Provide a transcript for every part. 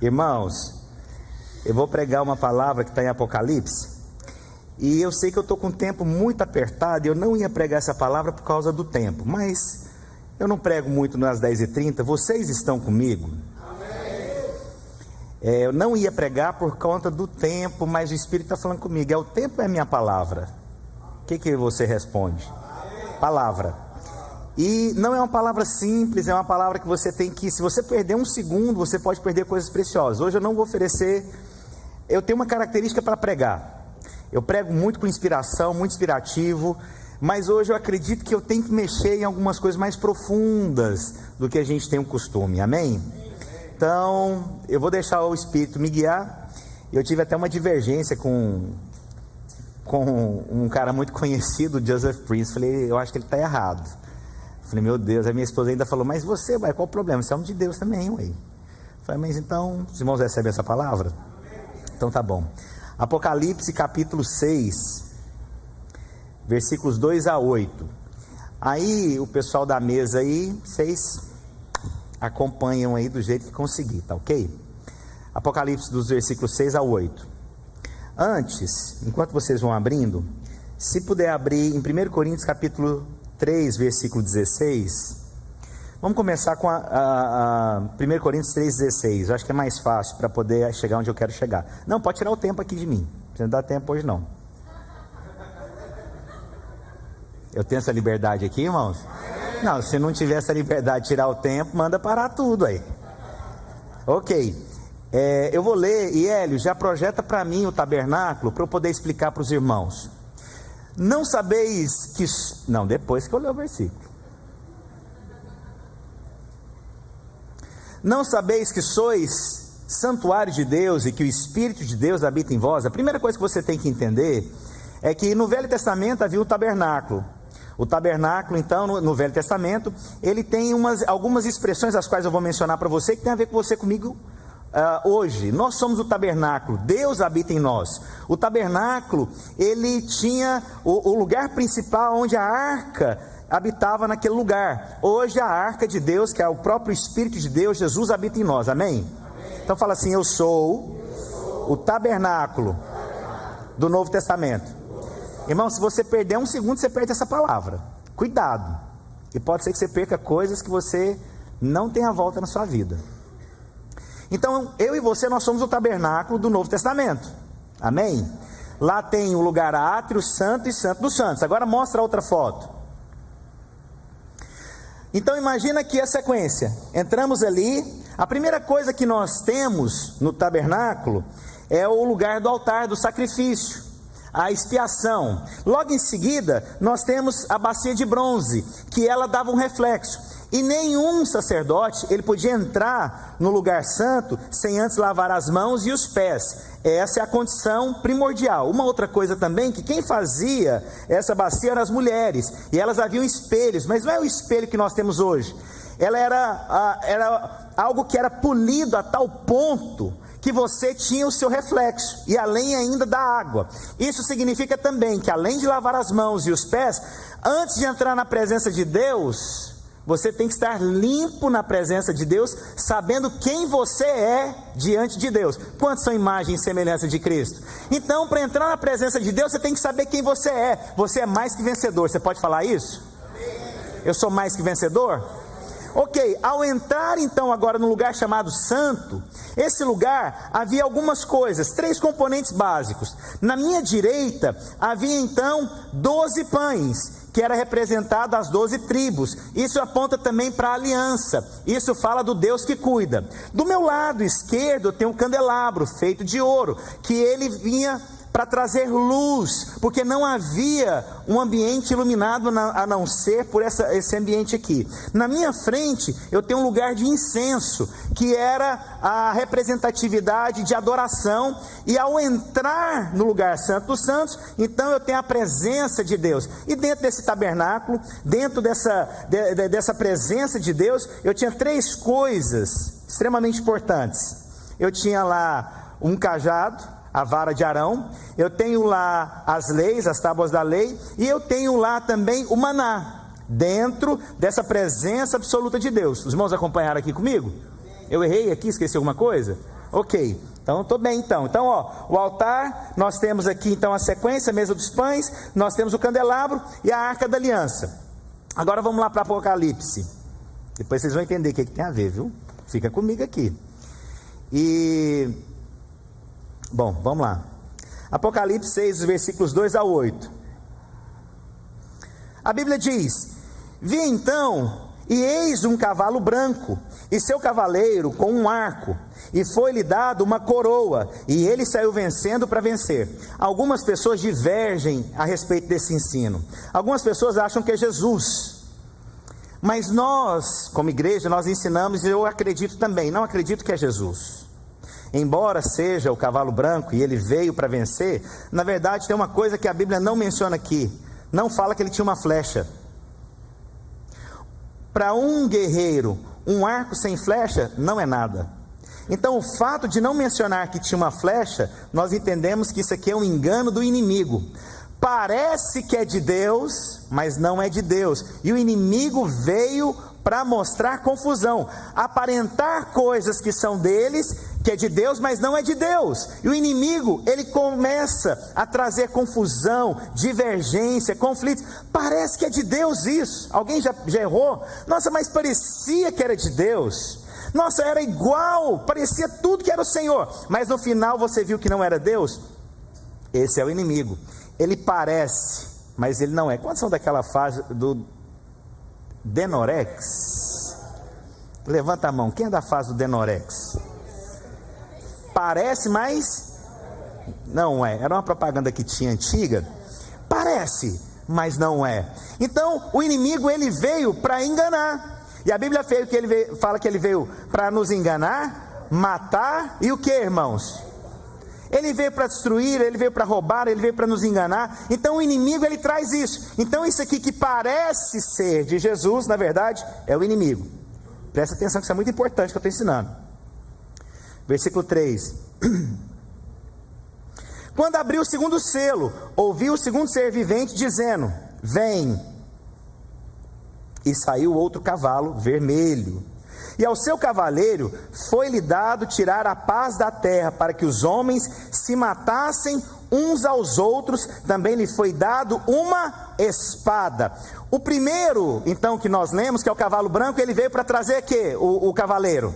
Irmãos, eu vou pregar uma palavra que está em Apocalipse, e eu sei que eu estou com o tempo muito apertado, e eu não ia pregar essa palavra por causa do tempo, mas eu não prego muito nas 10h30, vocês estão comigo? Eu não ia pregar por conta do tempo, mas o Espírito está falando comigo, o tempo é minha palavra. O que você responde? Palavra. E não é uma palavra simples, é uma palavra que você tem que, se você perder um segundo, você pode perder coisas preciosas. Hoje eu não vou oferecer, eu tenho uma característica para pregar, eu prego muito com inspiração, muito inspirativo, mas hoje eu acredito que eu tenho que mexer em algumas coisas mais profundas do que a gente tem o costume, amém? Então, eu vou deixar o Espírito me guiar. Eu tive até uma divergência com um cara muito conhecido, Joseph Prince. Falei, eu acho que ele está errado. Falei, meu Deus, a minha esposa ainda falou, mas você, vai, qual o problema? Você é homem de Deus também, ué. Falei, mas então, os irmãos recebem essa palavra? Então tá bom. Apocalipse capítulo 6, versículos 2 a 8. Aí, o pessoal da mesa aí, vocês acompanham aí do jeito que conseguir, tá ok? Apocalipse dos versículos 6 a 8. Antes, enquanto vocês vão abrindo, se puder abrir em 1 Coríntios capítulo 3, versículo 16. Vamos começar com 1 Coríntios 3,16. Eu acho que é mais fácil para poder chegar onde eu quero chegar. Não, pode tirar o tempo aqui de mim. Você não dá tempo hoje não. Eu tenho essa liberdade aqui, irmãos? Não, se não tiver essa liberdade de tirar o tempo, manda parar tudo aí. Ok. Eu vou ler, e Hélio, já projeta para mim o tabernáculo, para eu poder explicar para os irmãos. Não sabeis que... Não, depois que eu ler o versículo. Não sabeis que sois santuário de Deus e que o Espírito de Deus habita em vós? A primeira coisa que você tem que entender é que no Velho Testamento havia o tabernáculo. O tabernáculo, então, no Velho Testamento, ele tem algumas expressões, as quais eu vou mencionar para você, que tem a ver com você comigo hoje. Nós somos o tabernáculo, Deus habita em nós. O tabernáculo, ele tinha o lugar principal onde a arca habitava naquele lugar. Hoje a arca de Deus, que é o próprio Espírito de Deus, Jesus habita em nós, amém? Então fala assim, eu sou o tabernáculo do Novo Testamento. Irmão, se você perder um segundo, você perde essa palavra. Cuidado. E pode ser que você perca coisas que você não tenha volta na sua vida. Então, eu e você, nós somos o tabernáculo do Novo Testamento. Amém? Lá tem o lugar átrio, santo e santo dos santos. Agora mostra a outra foto. Então, imagina aqui a sequência. Entramos ali. A primeira coisa que nós temos no tabernáculo é o lugar do altar, do sacrifício, a expiação. Logo em seguida, nós temos a bacia de bronze, que ela dava um reflexo. E nenhum sacerdote, ele podia entrar no lugar santo sem antes lavar as mãos e os pés. Essa é a condição primordial. Uma outra coisa também, que quem fazia essa bacia eram as mulheres, e elas haviam espelhos, mas não é o espelho que nós temos hoje. Ela era algo que era polido a tal ponto que você tinha o seu reflexo, e além ainda da água. Isso significa também que além de lavar as mãos e os pés, antes de entrar na presença de Deus, você tem que estar limpo na presença de Deus, sabendo quem você é diante de Deus. Quantos são imagem e semelhança de Cristo? Então, para entrar na presença de Deus, você tem que saber quem você é. Você é mais que vencedor. Você pode falar isso? Eu sou mais que vencedor? Ok, ao entrar então agora no lugar chamado santo, esse lugar havia algumas coisas, 3 componentes básicos. Na minha direita havia então 12 pães, que era representado as 12 tribos. Isso aponta também para a aliança. Isso fala do Deus que cuida. Do meu lado esquerdo tem um candelabro feito de ouro, que ele vinha para trazer luz, porque não havia um ambiente iluminado a não ser por esse ambiente aqui. Na minha frente eu tenho um lugar de incenso, que era a representatividade de adoração, e ao entrar no lugar santo dos santos, então eu tenho a presença de Deus, e dentro desse tabernáculo, dentro dessa presença de Deus, eu tinha 3 coisas extremamente importantes. Eu tinha lá um cajado, a vara de Arão, eu tenho lá as leis, as tábuas da lei, e eu tenho lá também o maná, dentro dessa presença absoluta de Deus. Os irmãos acompanharam aqui comigo? Eu errei aqui, esqueci alguma coisa? Ok, então estou bem então. Então, ó, o altar, nós temos aqui então a sequência, a mesa dos pães, nós temos o candelabro e a arca da aliança. Agora vamos lá para Apocalipse. Depois vocês vão entender o que tem a ver, viu? Fica comigo aqui. Bom, vamos lá. Apocalipse 6, versículos 2 a 8. A Bíblia diz: vi então, e eis um cavalo branco, e seu cavaleiro com um arco, e foi-lhe dado uma coroa, e ele saiu vencendo para vencer. Algumas pessoas divergem a respeito desse ensino. Algumas pessoas acham que é Jesus. Mas nós, como igreja, nós ensinamos, e eu acredito também, não acredito que é Jesus. Embora seja o cavalo branco e ele veio para vencer, na verdade tem uma coisa que a Bíblia não menciona aqui. Não fala que ele tinha uma flecha. Para um guerreiro, um arco sem flecha não é nada. Então o fato de não mencionar que tinha uma flecha, nós entendemos que isso aqui é um engano do inimigo. Parece que é de Deus, mas não é de Deus. E o inimigo veio para mostrar confusão, aparentar coisas que são deles, que é de Deus, mas não é de Deus. E o inimigo, ele começa a trazer confusão, divergência, conflitos. Parece que é de Deus isso. Alguém já errou? Nossa, mas parecia que era de Deus. Nossa, era igual, parecia tudo que era o Senhor. Mas no final você viu que não era Deus? Esse é o inimigo. Ele parece, mas ele não é. Quantos são daquela fase do Denorex? Levanta a mão, quem é da fase do Denorex? Parece, mas não é. Era uma propaganda que tinha antiga. Parece, mas não é. Então o inimigo, ele veio para enganar. E a Bíblia fala que ele veio para nos enganar, matar e o que, irmãos? Ele veio para destruir, ele veio para roubar, ele veio para nos enganar. Então o inimigo, ele traz isso. Então isso aqui que parece ser de Jesus, na verdade é o inimigo. Presta atenção que isso é muito importante que eu estou ensinando. Versículo 3. Quando abriu o segundo selo, ouvi o segundo ser vivente dizendo: vem. E saiu outro cavalo vermelho, e ao seu cavaleiro foi-lhe dado tirar a paz da terra, para que os homens se matassem uns aos outros. Também lhe foi dado uma espada. O primeiro, então, que nós lemos, que é o cavalo branco, ele veio para trazer o quê? O cavaleiro?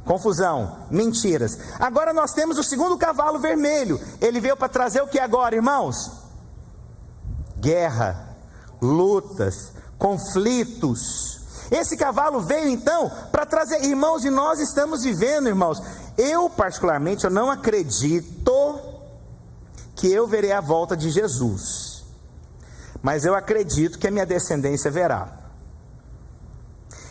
Confusão, mentiras. Agora nós temos o segundo cavalo vermelho. Ele veio para trazer o que agora, irmãos? Guerra, lutas, conflitos. Esse cavalo veio então para trazer, irmãos, e nós estamos vivendo, irmãos. Eu particularmente, eu não acredito que eu verei a volta de Jesus, mas eu acredito que a minha descendência verá.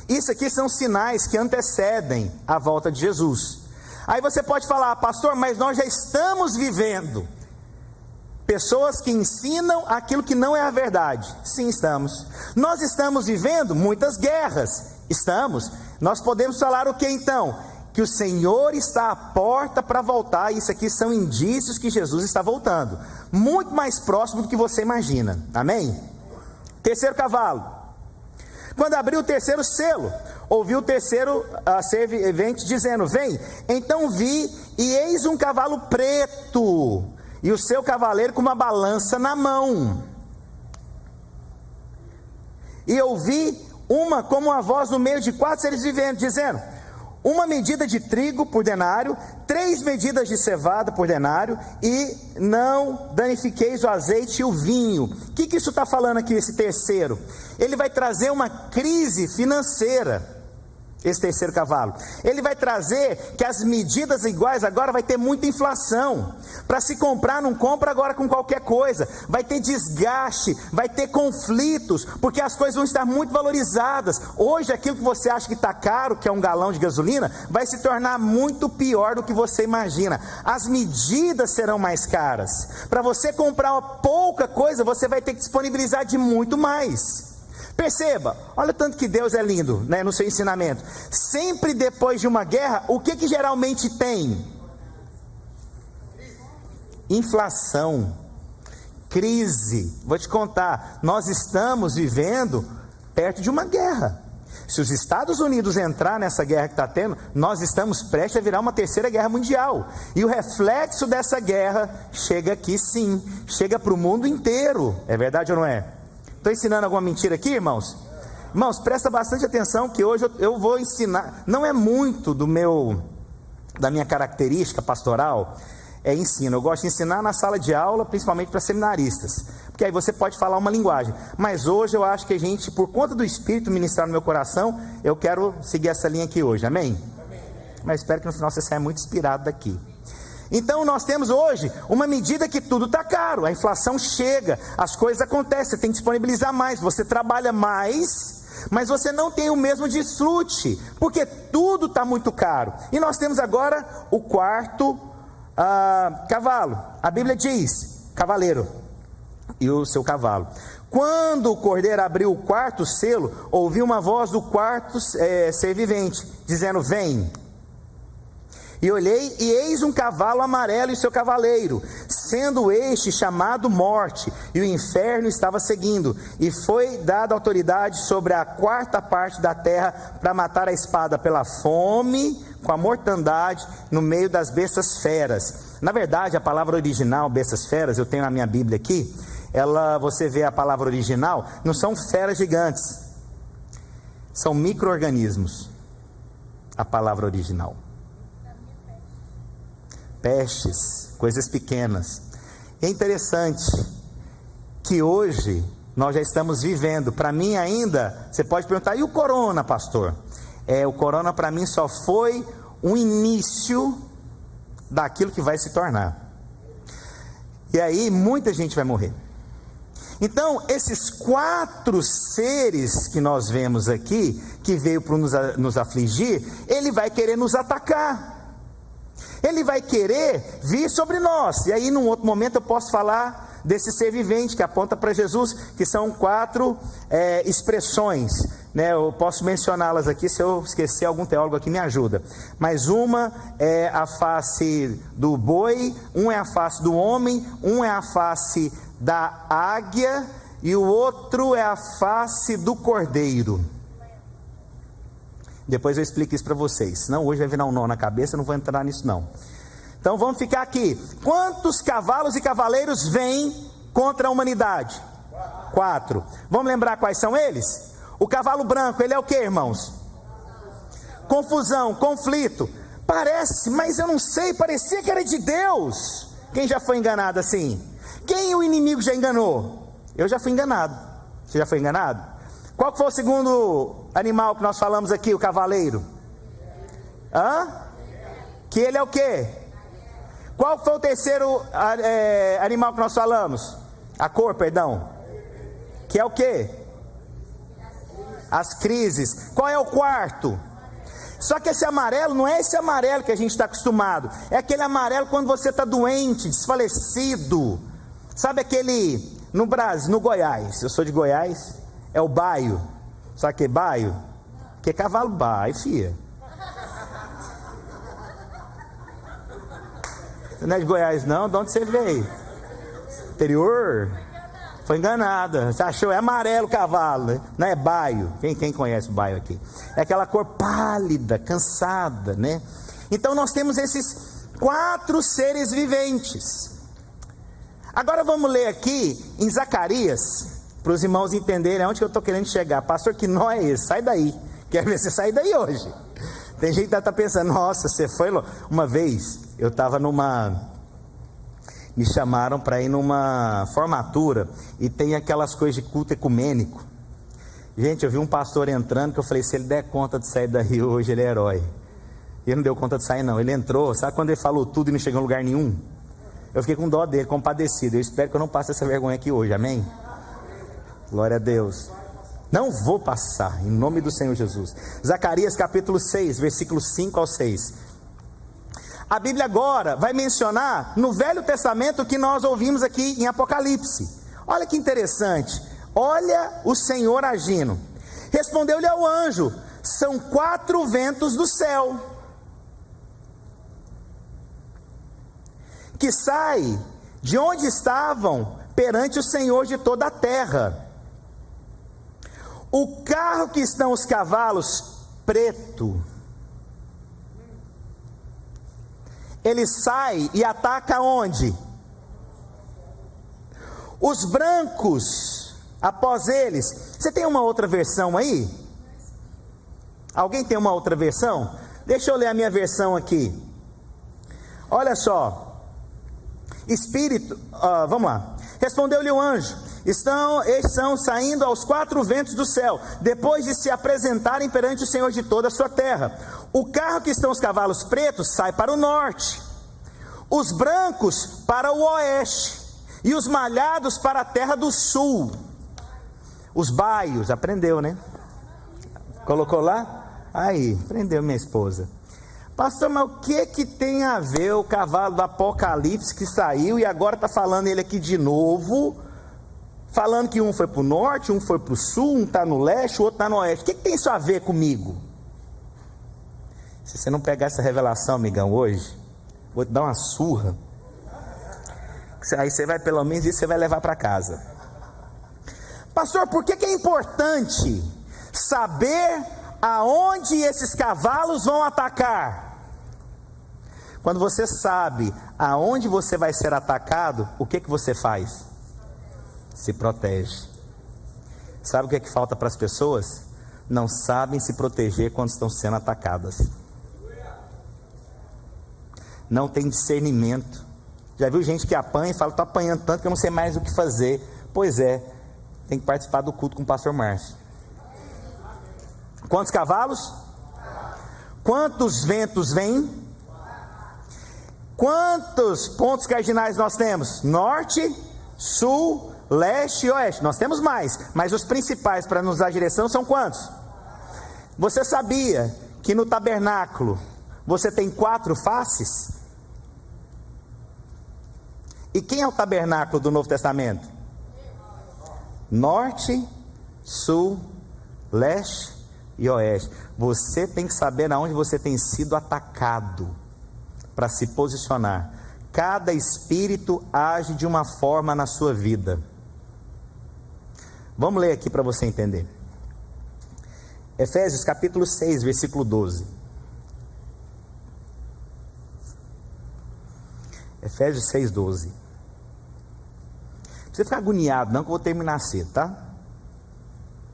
Isso aqui são sinais que antecedem a volta de Jesus. Aí você pode falar: pastor, mas nós já estamos vivendo. Pessoas que ensinam aquilo que não é a verdade. Sim, estamos. Nós estamos vivendo muitas guerras. Estamos. Nós podemos falar o que então? Que o Senhor está à porta para voltar. Isso aqui são indícios que Jesus está voltando. Muito mais próximo do que você imagina. Amém? Terceiro cavalo. Quando abriu o terceiro selo, ouvi o terceiro ser vivente dizendo: vem. Então vi, e eis um cavalo preto, e o seu cavaleiro com uma balança na mão. E ouvi como uma voz no meio de 4 seres viventes, dizendo: uma medida de trigo por denário, 3 medidas de cevada por denário, e não danifiqueis o azeite e o vinho. O que isso está falando aqui, esse terceiro? Ele vai trazer uma crise financeira. Esse terceiro cavalo, ele vai trazer que as medidas iguais agora vai ter muita inflação. Para se comprar, não compra agora com qualquer coisa. Vai ter desgaste, vai ter conflitos, porque as coisas vão estar muito valorizadas. Hoje aquilo que você acha que está caro, que é um galão de gasolina, vai se tornar muito pior do que você imagina. As medidas serão mais caras. Para você comprar uma pouca coisa, você vai ter que disponibilizar de muito mais. Perceba, olha o tanto que Deus é lindo, né, no seu ensinamento. Sempre depois de uma guerra, o que geralmente tem? Inflação, crise. Vou te contar, nós estamos vivendo perto de uma guerra. Se os Estados Unidos entrar nessa guerra que está tendo, nós estamos prestes a virar uma terceira guerra mundial. E o reflexo dessa guerra chega aqui sim, chega para o mundo inteiro. É verdade ou não é? Estou ensinando alguma mentira aqui, irmãos? Irmãos, presta bastante atenção que hoje eu vou ensinar. Não é muito da minha característica pastoral, é ensino. Eu gosto de ensinar na sala de aula, principalmente para seminaristas, porque aí você pode falar uma linguagem. Mas hoje eu acho que a gente, por conta do Espírito ministrar no meu coração, eu quero seguir essa linha aqui hoje, amém? Mas espero que no final você saia muito inspirado daqui. Então nós temos hoje uma medida que tudo está caro, a inflação chega, as coisas acontecem, você tem que disponibilizar mais, você trabalha mais, mas você não tem o mesmo desfrute, porque tudo está muito caro. E nós temos agora o quarto cavalo. A Bíblia diz, cavaleiro e o seu cavalo. Quando o cordeiro abriu o quarto selo, ouviu uma voz do quarto ser vivente, dizendo: vem. E olhei, e eis um cavalo amarelo e seu cavaleiro, sendo este chamado Morte, e o inferno estava seguindo, e foi dada autoridade sobre a quarta parte da terra, para matar a espada pela fome, com a mortandade, no meio das bestas feras. Na verdade, a palavra original, bestas feras, eu tenho na minha Bíblia aqui, você vê a palavra original, não são feras gigantes, são micro-organismos, a palavra original. Pestes, coisas pequenas. É interessante que hoje nós já estamos vivendo, para mim ainda, você pode perguntar, e o corona, pastor? O corona para mim só foi um início daquilo que vai se tornar. E aí muita gente vai morrer. Então, esses 4 seres que nós vemos aqui, que veio para nos afligir, ele vai querer nos atacar. Ele vai querer vir sobre nós. E aí num outro momento eu posso falar desse ser vivente que aponta para Jesus, que são 4 expressões, né? Eu posso mencioná-las aqui, se eu esquecer algum teólogo aqui me ajuda. Mas uma é a face do boi, um é a face do homem, um é a face da águia e o outro é a face do cordeiro. Depois eu explico isso para vocês, senão hoje vai virar um nó na cabeça, eu não vou entrar nisso não. Então vamos ficar aqui. Quantos cavalos e cavaleiros vêm contra a humanidade? 4. Vamos lembrar quais são eles? O cavalo branco, ele é o que, irmãos? Confusão, conflito. Parece, mas eu não sei, parecia que era de Deus. Quem já foi enganado assim? Quem o inimigo já enganou? Eu já fui enganado. Você já foi enganado? Qual foi o segundo animal que nós falamos aqui, o cavaleiro? Que ele é o quê? Qual foi o terceiro animal que nós falamos? A cor, perdão. Que é o quê? As crises. Qual é o quarto? Só que esse amarelo não é esse amarelo que a gente está acostumado. É aquele amarelo quando você está doente, desfalecido. Sabe aquele no Brasil, no Goiás? Eu sou de Goiás. É o baio. Sabe o que é baio? Que é cavalo baio, filha. Você não é de Goiás não? De onde você veio? Interior? Foi enganada. Você achou? É amarelo o cavalo, né? Não é baio. Quem conhece o baio aqui? É aquela cor pálida, cansada, né? Então nós temos esses 4 seres viventes. Agora vamos ler aqui em Zacarias, para os irmãos entenderem onde que eu estou querendo chegar. Pastor, que nó é esse? Sai daí. Quero ver você sair daí hoje. Tem gente que está pensando, nossa, você foi... Uma vez, eu estava me chamaram para ir numa formatura, e tem aquelas coisas de culto ecumênico. Gente, eu vi um pastor entrando, que eu falei, se ele der conta de sair daí hoje, ele é herói. E ele não deu conta de sair não, ele entrou, sabe quando ele falou tudo e não chegou em lugar nenhum? Eu fiquei com dó dele, compadecido. Eu espero que eu não passe essa vergonha aqui hoje, amém? Glória a Deus. Não vou passar, em nome do Senhor Jesus. Zacarias capítulo 6, versículos 5 ao 6. A Bíblia agora vai mencionar no Velho Testamento o que nós ouvimos aqui em Apocalipse. Olha que interessante. Olha o Senhor agindo. Respondeu-lhe ao anjo: são 4 ventos do céu, que saem de onde estavam perante o Senhor de toda a terra. O carro que estão os cavalos preto, ele sai e ataca onde? Os brancos, após eles. Você tem uma outra versão aí? Alguém tem uma outra versão? Deixa eu ler a minha versão aqui. Olha só. Espírito, vamos lá. Respondeu-lhe o anjo: estão saindo aos 4 ventos do céu, depois de se apresentarem perante o Senhor de toda a sua terra. O carro que estão os cavalos pretos sai para o norte, os brancos para o oeste, e os malhados para a terra do sul. Os baios, aprendeu, né? Colocou lá? Aí, aprendeu, minha esposa. Pastor, mas o que tem a ver o cavalo do Apocalipse que saiu e agora está falando ele aqui de novo, falando que um foi para o norte, um foi para o sul, um está no leste, o outro está no oeste. O que tem isso a ver comigo? Se você não pegar essa revelação, amigão, hoje, vou te dar uma surra. Aí você vai, pelo menos isso você vai levar para casa. Pastor, por que é importante saber aonde esses cavalos vão atacar? Quando você sabe aonde você vai ser atacado, o que você faz? Se protege. Sabe o que falta para as pessoas? Não sabem se proteger quando estão sendo atacadas. Não tem discernimento. Já viu gente que apanha e fala: estou apanhando tanto que eu não sei mais o que fazer. Pois é, tem que participar do culto com o pastor Márcio. Quantos cavalos? Quantos ventos vêm? Quantos pontos cardinais nós temos? Norte, sul, leste e oeste. Nós temos mais, mas os principais para nos dar direção são quantos? Você sabia que no tabernáculo você tem 4 faces? E quem é o tabernáculo do Novo Testamento? Norte, sul, leste e oeste. Você tem que saber aonde você tem sido atacado para se posicionar. Cada espírito age de uma forma na sua vida. Vamos ler aqui para você entender. Efésios capítulo 6, versículo 12. Efésios 6, 12. Não precisa ficar agoniado não, que eu vou terminar cedo, tá?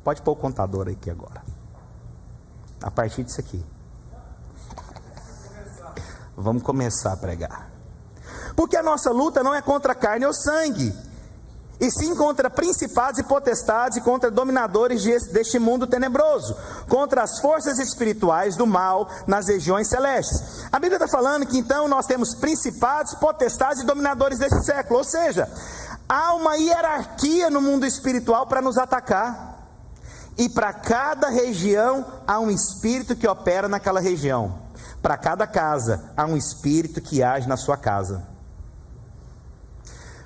Pode pôr o contador aqui agora. A partir disso aqui. Vamos começar a pregar. Porque a nossa luta não é contra a carne ou sangue, e sim contra principados e potestades, e contra dominadores deste mundo tenebroso, contra as forças espirituais do mal nas regiões celestes. A Bíblia está falando que então nós temos principados, potestades e dominadores desse século. Ou seja, há uma hierarquia no mundo espiritual para nos atacar. E para cada região há um espírito que opera naquela região. Para cada casa há um espírito que age na sua casa.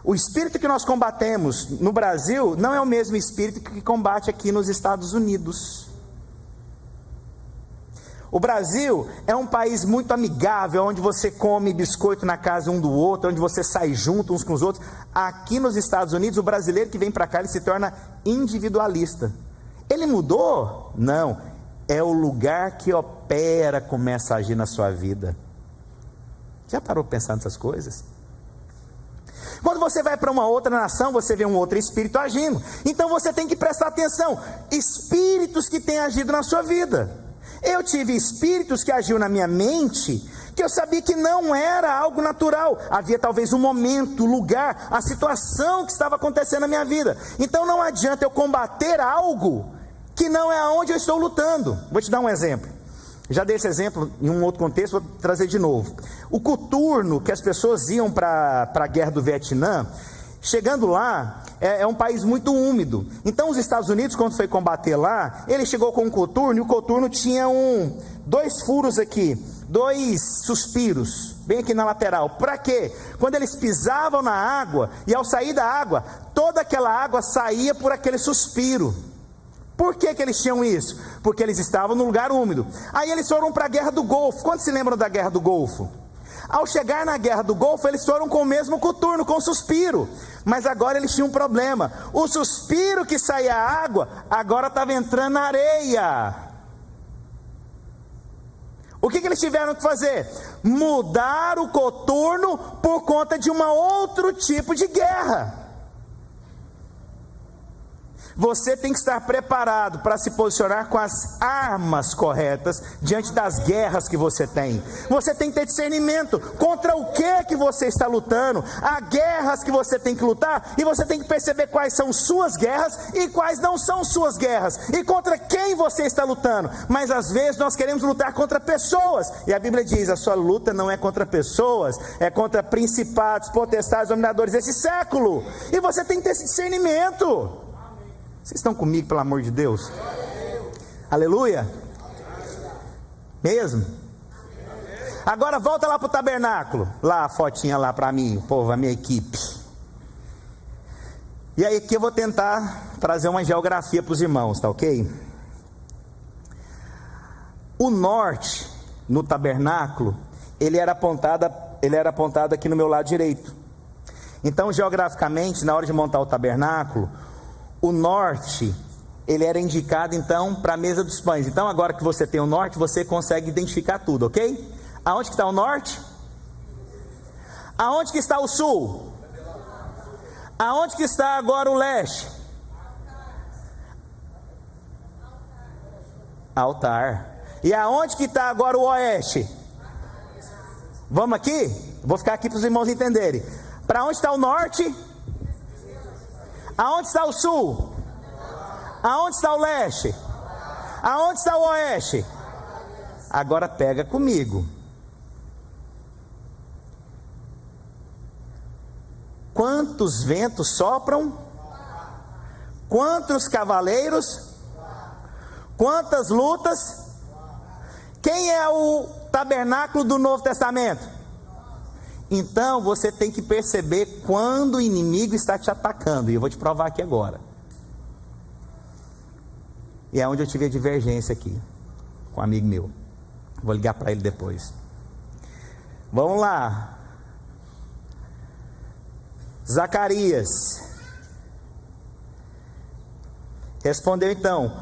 O espírito que nós combatemos no Brasil não é o mesmo espírito que combate aqui nos Estados Unidos. O Brasil é um país muito amigável, onde você come biscoito na casa um do outro, onde você sai junto uns com os outros. Aqui nos Estados Unidos, o brasileiro que vem para cá, ele se torna individualista. Ele mudou? Não. É o lugar que opera, começa a agir na sua vida. Já parou para pensar nessas coisas? Quando você vai para uma outra nação, você vê um outro espírito agindo. Então você tem que prestar atenção. Espíritos que têm agido na sua vida. Eu tive espíritos que agiu na minha mente, que eu sabia que não era algo natural. Havia talvez um momento, lugar, a situação que estava acontecendo na minha vida. Então não adianta eu combater algo que não é aonde eu estou lutando. Vou te dar um exemplo. Já dei esse exemplo em um outro contexto, vou trazer de novo. O coturno que as pessoas iam para a guerra do Vietnã, chegando lá, é um país muito úmido. Então os Estados Unidos, quando foi combater lá, ele chegou com um coturno, e o coturno tinha 2 furos aqui, 2 suspiros, bem aqui na lateral. Para quê? Quando eles pisavam na água, e ao sair da água, toda aquela água saía por aquele suspiro. Por que eles tinham isso? Porque eles estavam no lugar úmido. Aí eles foram para a Guerra do Golfo. Quantos se lembram da Guerra do Golfo? Ao chegar na guerra do Golfo, eles foram com o mesmo coturno, com suspiro. Mas agora eles tinham um problema. O suspiro que saía água, agora estava entrando na areia. O que eles tiveram que fazer? Mudar o coturno por conta de um outro tipo de guerra. Você tem que estar preparado para se posicionar com as armas corretas diante das guerras que você tem. Você tem que ter discernimento contra o que você está lutando. Há guerras que você tem que lutar e você tem que perceber quais são suas guerras e quais não são suas guerras e contra quem você está lutando. Mas às vezes nós queremos lutar contra pessoas e a Bíblia diz: a sua luta não é contra pessoas, é contra principados, potestades, dominadores desse século. E você tem que ter esse discernimento. Vocês estão comigo, pelo amor de Deus? Aleluia? Mesmo? Agora volta lá para o tabernáculo. Lá a fotinha lá para mim, o povo, a minha equipe. E aí aqui eu vou tentar trazer uma geografia para os irmãos, tá ok? O norte, no tabernáculo, ele era apontado aqui no meu lado direito. Então, geograficamente, na hora de montar o tabernáculo, o norte, ele era indicado então para a mesa dos pães. Então agora que você tem o norte, você consegue identificar tudo, ok? Aonde que está o norte? Aonde que está o sul? Aonde que está agora o leste? Altar. E aonde que está agora o oeste? Vamos aqui? Vou ficar aqui para os irmãos entenderem. Para onde está o norte? Aonde está o sul? Aonde está o leste? Aonde está o oeste? Agora pega comigo. Quantos ventos sopram? Quantos cavaleiros? Quantas lutas? Quem é o tabernáculo do Novo Testamento? Então você tem que perceber quando o inimigo está te atacando. E eu vou te provar aqui agora. E é onde eu tive a divergência aqui com um amigo meu. Vou ligar para ele depois. Vamos lá. Zacarias respondeu então: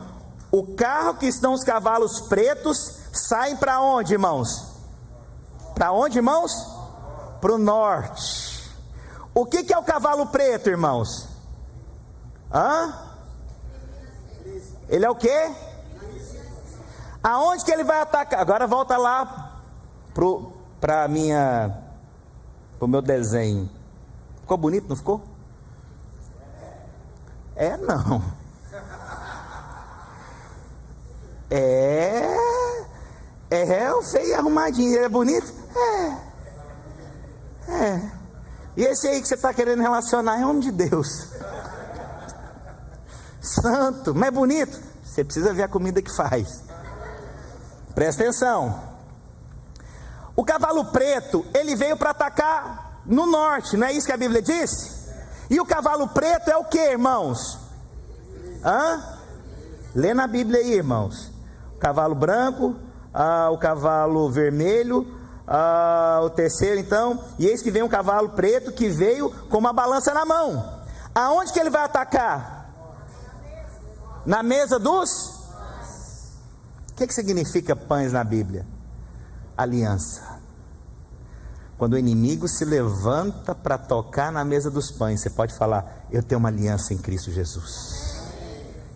o carro que estão os cavalos pretos saem para onde, irmãos? Para onde, irmãos? Para o norte. O que é o cavalo preto, irmãos? Ele é o quê? Aonde que ele vai atacar? Agora volta lá para o meu desenho. Ficou bonito, não ficou? Não. Eu sei arrumadinho. Ele é bonito? E esse aí que você está querendo relacionar é homem de Deus. Santo, mas é bonito. Você precisa ver a comida que faz. Presta atenção. O cavalo preto, ele veio para atacar no norte, não é isso que a Bíblia disse? E o cavalo preto é o que, irmãos? Lê na Bíblia aí, irmãos. O cavalo branco, o cavalo vermelho, o terceiro então, e eis que vem um cavalo preto que veio com uma balança na mão. Aonde que ele vai atacar? Na mesa dos? O que significa pães na Bíblia? Aliança. Quando o inimigo se levanta para tocar na mesa dos pães, você pode falar: eu tenho uma aliança em Cristo Jesus.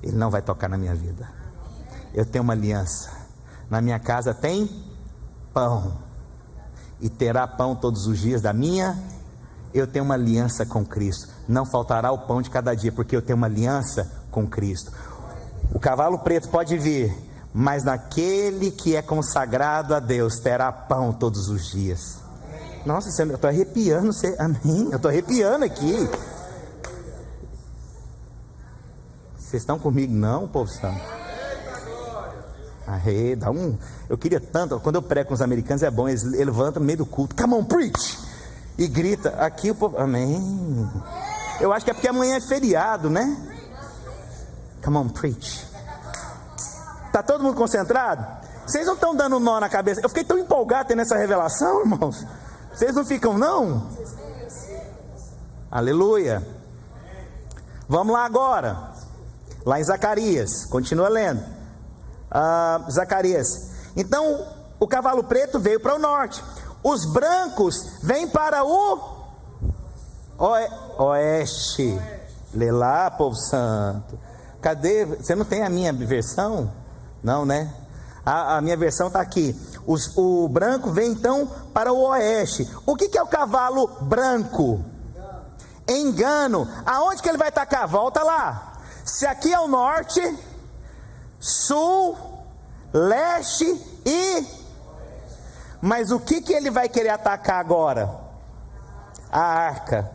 Ele não vai tocar na minha vida. Eu tenho uma aliança. Na minha casa tem pão, e terá pão todos os dias da minha. Eu tenho uma aliança com Cristo. Não faltará o pão de cada dia, porque eu tenho uma aliança com Cristo. O cavalo preto pode vir, mas naquele que é consagrado a Deus terá pão todos os dias. Nossa, eu estou arrepiando. Amém? Eu estou arrepiando aqui. Vocês estão comigo não, povo santo? Eu queria tanto. Quando eu prego com os americanos é bom, eles levantam no meio do culto: come on, preach! E grita. Aqui o povo, amém. Eu acho que é porque amanhã é feriado, né? Come on, preach. Está todo mundo concentrado? Vocês não estão dando nó na cabeça? Eu fiquei tão empolgado tendo essa revelação, irmãos. Vocês não ficam, não? Aleluia. Vamos lá agora. Lá em Zacarias. Continua lendo. Zacarias. Então, o cavalo preto veio para o norte. Os brancos vêm para o oeste. Lê lá, povo santo. Cadê? Você não tem a minha versão? Não, né? A minha versão está aqui. O branco vem então para o oeste. O que é o cavalo branco? Engano. Aonde que ele vai atacar? Volta lá. Se aqui é o norte, sul, leste e... Mas o que ele vai querer atacar agora? A arca.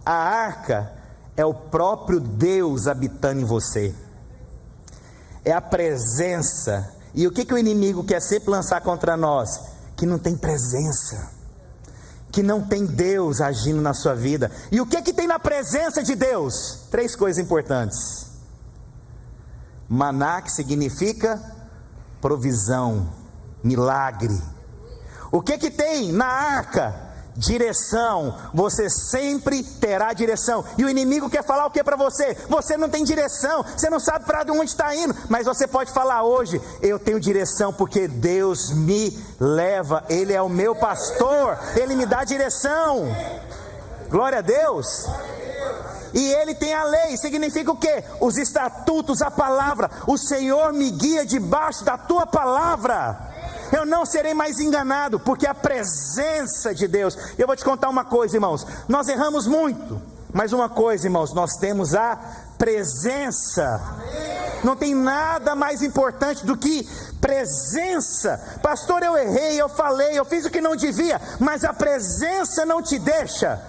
A arca é o próprio Deus habitando em você. É a presença. E o que o inimigo quer sempre lançar contra nós? Que não tem presença, que não tem Deus agindo na sua vida. E o que tem na presença de Deus? 3 coisas importantes. Maná, que significa provisão, milagre. O que tem na arca? Direção. Você sempre terá direção. E o inimigo quer falar o que para você? Você não tem direção, você não sabe para onde está indo. Mas você pode falar hoje: eu tenho direção porque Deus me leva. Ele é o meu pastor, Ele me dá direção. Glória a Deus. E Ele tem a lei. Significa o que? Os estatutos, a palavra. O Senhor me guia debaixo da tua palavra. Eu não serei mais enganado, porque a presença de Deus. Eu vou te contar uma coisa, irmãos. Nós erramos muito, mas uma coisa, irmãos, nós temos a presença. Não tem nada mais importante do que presença. Pastor, eu errei, eu falei, eu fiz o que não devia, mas a presença não te deixa.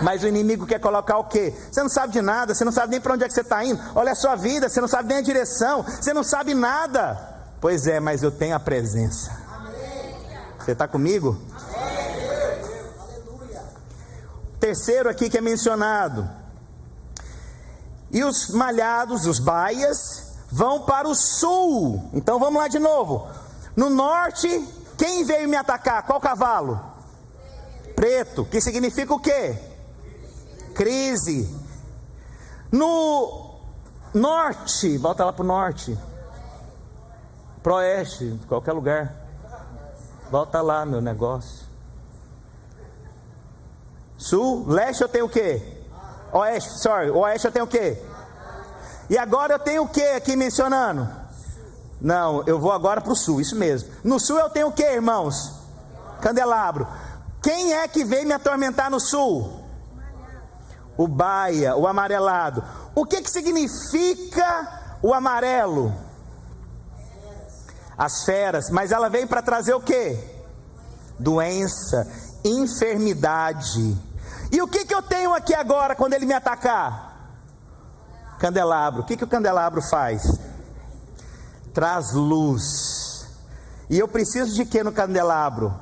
Mas o inimigo quer colocar o quê? Você não sabe de nada, você não sabe nem para onde é que você está indo. Olha a sua vida, você não sabe nem a direção, você não sabe nada. Pois é, mas eu tenho a presença. Você está comigo? Terceiro aqui que é mencionado. E os malhados, os baias, vão para o sul. Então vamos lá de novo. No norte, quem veio me atacar? Qual cavalo? Preto. Que significa o quê? Crise. No norte, volta lá para o norte. Pro oeste, qualquer lugar. Volta lá, meu negócio. Sul, leste eu tenho o quê? Oeste eu tenho o quê? E agora eu tenho o quê aqui mencionando? Não, eu vou agora para o sul, isso mesmo. No sul eu tenho o quê, irmãos? Candelabro. Quem é que veio me atormentar no sul? O baia, o amarelado. O que significa o amarelo? As feras. Mas ela veio para trazer o quê? Doença, enfermidade. E o que eu tenho aqui agora quando ele me atacar? Candelabro. O que o candelabro faz? Traz luz. E eu preciso de quê no candelabro?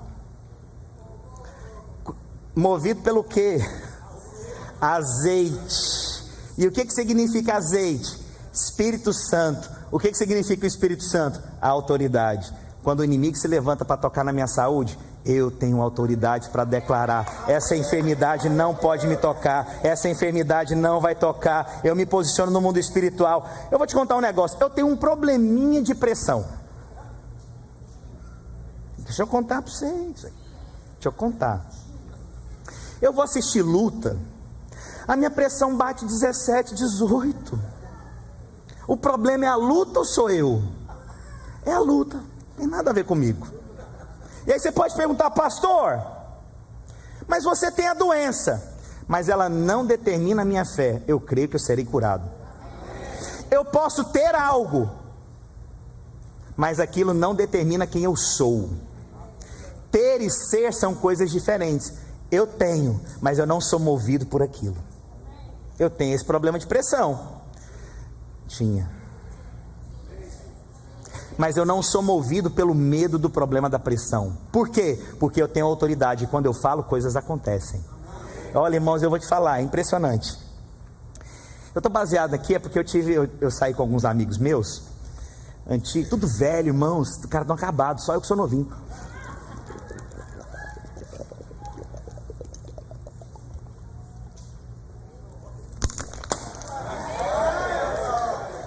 Movido pelo quê? Azeite. E o que significa azeite? Espírito Santo. O que significa o Espírito Santo? A autoridade. Quando o inimigo se levanta para tocar na minha saúde, eu tenho autoridade para declarar: essa enfermidade não pode me tocar, essa enfermidade não vai tocar. Eu me posiciono no mundo espiritual. Eu vou te contar um negócio. Eu tenho um probleminha de pressão. Deixa eu contar para vocês. Deixa eu contar. Eu vou assistir luta, a minha pressão bate 17, 18. O problema é a luta ou sou eu? É a luta, não tem nada a ver comigo. E aí você pode perguntar: pastor, mas você tem a doença. Mas ela não determina a minha fé. Eu creio que eu serei curado. Eu posso ter algo, mas aquilo não determina quem eu sou. Ter e ser são coisas diferentes. Eu tenho, mas eu não sou movido por aquilo. Eu tenho esse problema de pressão. Tinha. Mas eu não sou movido pelo medo do problema da pressão. Por quê? Porque eu tenho autoridade. E quando eu falo, coisas acontecem. Olha, irmãos, eu vou te falar, é impressionante. Eu estou baseado aqui, é porque eu saí com alguns amigos meus, antigos, tudo velho, irmãos, os caras estão acabados, só eu que sou novinho.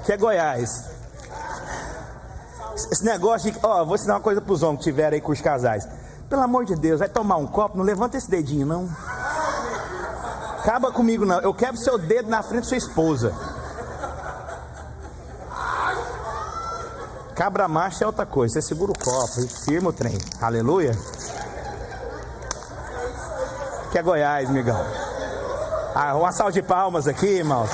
que é Goiás. Esse negócio de... Ó, vou ensinar uma coisa para os homens que tiverem aí com os casais. Pelo amor de Deus, vai tomar um copo, não levanta esse dedinho, não. Acaba comigo, não. Eu quebro seu dedo na frente da sua esposa. Cabra macho é outra coisa. Você segura o copo e firma o trem. Aleluia. Que é Goiás, migão. Uma salva de palmas aqui, irmãos.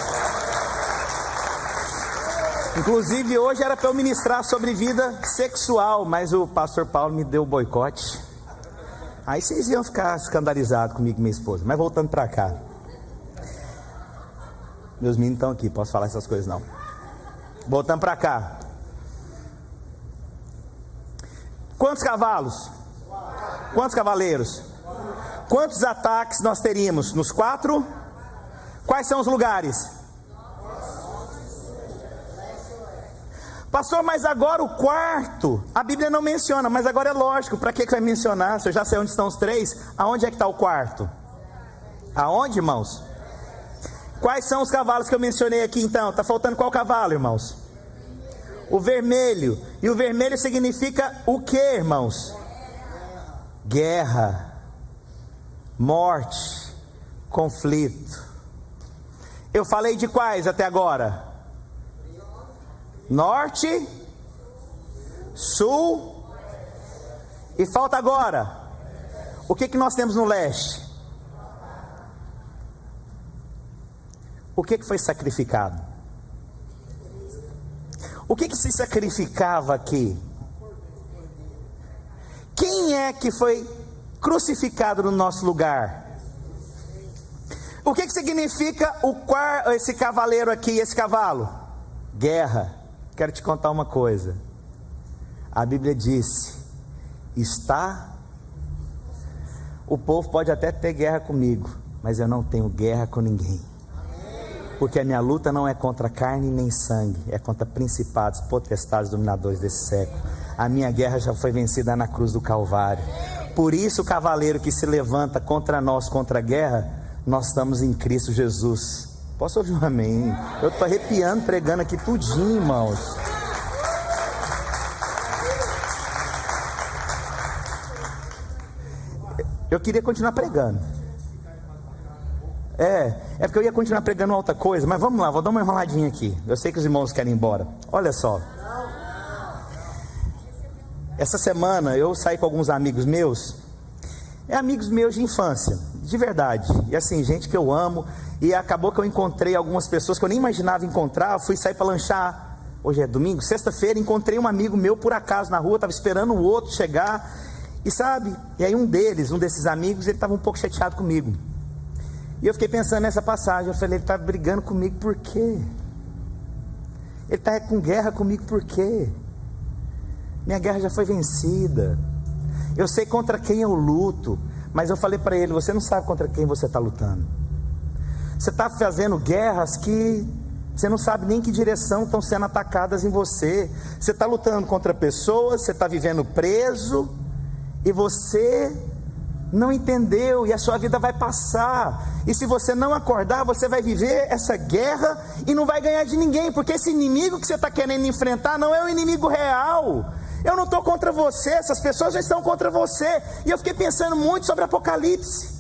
Inclusive hoje era para eu ministrar sobre vida sexual, mas o pastor Paulo me deu boicote. Aí vocês iam ficar escandalizados comigo e minha esposa. Mas voltando para cá. Meus meninos estão aqui, posso falar essas coisas não. Voltando para cá. Quantos cavalos? Quantos cavaleiros? Quantos ataques nós teríamos? Nos 4? Quais são os lugares? Pastor, mas agora o quarto, a Bíblia não menciona, mas agora é lógico, para que vai mencionar? Se eu já sei onde estão os 3, aonde é que está o quarto? Aonde, irmãos? Quais são os cavalos que eu mencionei aqui então? Está faltando qual cavalo, irmãos? O vermelho. E o vermelho significa o que, irmãos? Guerra, morte, conflito. Eu falei de quais até agora? Norte, sul, e falta agora. O que nós temos no leste? O que foi sacrificado? O que se sacrificava aqui? Quem é que foi crucificado no nosso lugar? O que significa esse cavaleiro aqui, esse cavalo? Guerra. Quero te contar uma coisa. A Bíblia disse: o povo pode até ter guerra comigo, mas eu não tenho guerra com ninguém. Porque a minha luta não é contra carne nem sangue, é contra principados, potestades, dominadores desse século. A minha guerra já foi vencida na cruz do Calvário. Por isso o cavaleiro que se levanta contra nós, contra a guerra, nós estamos em Cristo Jesus. Posso ouvir um amém? Eu estou arrepiando, pregando aqui tudinho, irmãos. Eu queria continuar pregando. É porque eu ia continuar pregando outra coisa, mas vamos lá, vou dar uma enroladinha aqui. Eu sei que os irmãos querem ir embora. Olha só. Essa semana eu saí com alguns amigos meus. Amigos meus de infância, de verdade. E assim, gente que eu amo. E acabou que eu encontrei algumas pessoas que eu nem imaginava encontrar. Eu fui sair para lanchar. Hoje é domingo, sexta-feira. Encontrei um amigo meu por acaso na rua. Estava esperando o outro chegar. E sabe, e aí um desses amigos, ele estava um pouco chateado comigo. E eu fiquei pensando nessa passagem. Eu falei, ele está brigando comigo por quê? Ele está com guerra comigo por quê? Minha guerra já foi vencida. Eu sei contra quem eu luto. Mas eu falei para ele, você não sabe contra quem você está lutando. Você está fazendo guerras que você não sabe nem que direção estão sendo atacadas em você. Você está lutando contra pessoas, você está vivendo preso, e você não entendeu, e a sua vida vai passar. E se você não acordar, você vai viver essa guerra e não vai ganhar de ninguém, porque esse inimigo que você está querendo enfrentar não é o inimigo real. Eu não estou contra você, essas pessoas já estão contra você. E eu fiquei pensando muito sobre Apocalipse.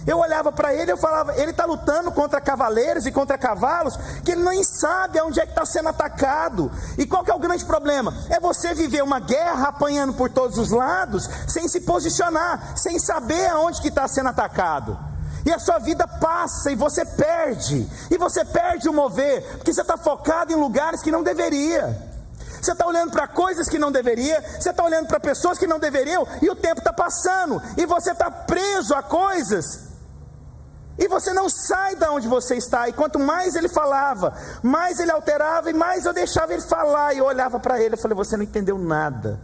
Eu olhava para ele e eu falava, ele está lutando contra cavaleiros e contra cavalos, que ele nem sabe aonde é que está sendo atacado. E qual que é o grande problema? É você viver uma guerra apanhando por todos os lados, sem se posicionar, sem saber aonde que está sendo atacado. E a sua vida passa e você perde o mover, porque você está focado em lugares que não deveria. Você está olhando para coisas que não deveria, você está olhando para pessoas que não deveriam, e o tempo está passando, e você está preso a coisas, e você não sai de onde você está. E quanto mais ele falava, mais ele alterava, e mais eu deixava ele falar, e eu olhava para ele, eu falei, você não entendeu nada.